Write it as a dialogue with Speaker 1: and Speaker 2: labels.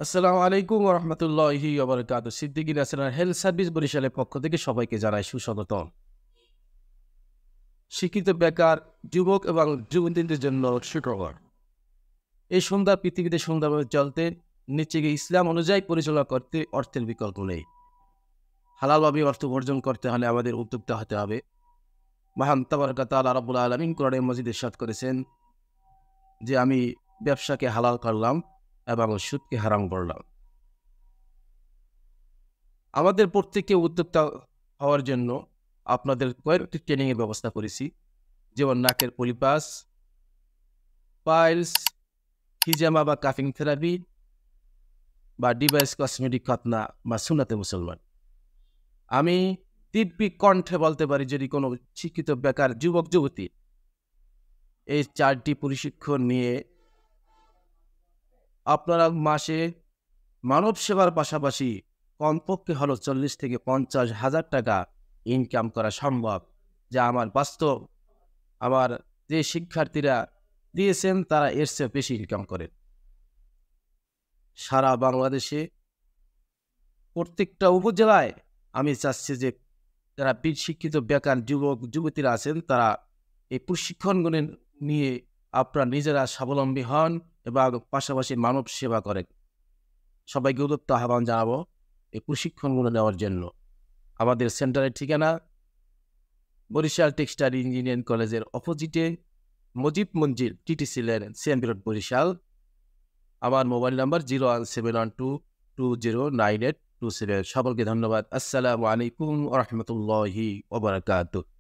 Speaker 1: আসসালামু আলাইকুম ওয়া রাহমাতুল্লাহি ওয়া বারাকাতুহু। সিদ্দিকী ন্যাশনাল হেলথ সার্ভিস বরিশালের পক্ষ থেকে সবাইকে জানাই সুস্বাগতম। শিক্ষিত বেকার যুবক এবং যুবতীদের জন্য সুখবর। এই সুন্দর পৃথিবীতে সুন্দরভাবে চলতে নিজেকে ইসলাম অনুযায়ী পরিচালনা করতে অর্থের বিকল্প নেই। হালালভাবে অর্থ উপার্জন করতে হলে আমাদের উদ্যোক্তা হতে হবে। মহান তাবারাকা তাআলা রাব্বুল আলামিন কোরআনে মাজিদে ইরশাদ করেছেন যে, আমি ব্যবসাকে হালাল করলাম এবং সুদকে হারাম করলাম। আমাদের প্রত্যেককে উদ্যোক্তা হওয়ার জন্য আপনাদের কয়েকটি ট্রেনিংয়ের ব্যবস্থা করেছি। যেমন নাকের পলিপাস, পাইলস, হিজামা বা কাফিং থেরাপি বা ডিভাইস কসমেটিক খতনা বা সুন্নাতে মুসলমান। আমি দিব্যি কণ্ঠে বলতে পারি, যদি কোনো শিক্ষিত বেকার যুবক-যুবতী এই ৪ টি প্রশিক্ষণ নিয়ে আপনারা মাসে মানব সেবার পাশাপাশি কমপক্ষে হলো ৪০ থেকে ৫০,০০০ টাকা ইনকাম করা সম্ভব। যা আমার বাস্তব, আমার যে শিক্ষার্থীরা দিয়েছেন তারা এর চেয়ে বেশি ইনকাম করেন। সারা বাংলাদেশে প্রত্যেকটা উপজেলায় আমি চাচ্ছি যে যারা শিক্ষিত বেকার যুবক-যুবতীরা আছেন তারা এই প্রশিক্ষণগুলো নিয়ে আপনারা নিজেরা স্বাবলম্বী হন এবং পাশাপাশি মানব সেবা করেন। সবাইকে উদ্যত আহ্বান জানাবো এই প্রশিক্ষণগুলো নেওয়ার জন্য। আমাদের সেন্টারের ঠিকানা বরিশাল টেক্সটাইল ইঞ্জিনিয়ারিং কলেজের অপোজিটে Mujib Manzil TTC lane, CMB road, Barishal. আমার মোবাইল নাম্বার 01712209827। সকলকে ধন্যবাদ। আসসালামু আলাইকুম ওয়া রাহমাতুল্লাহি ওয়া বারাকাতুহু।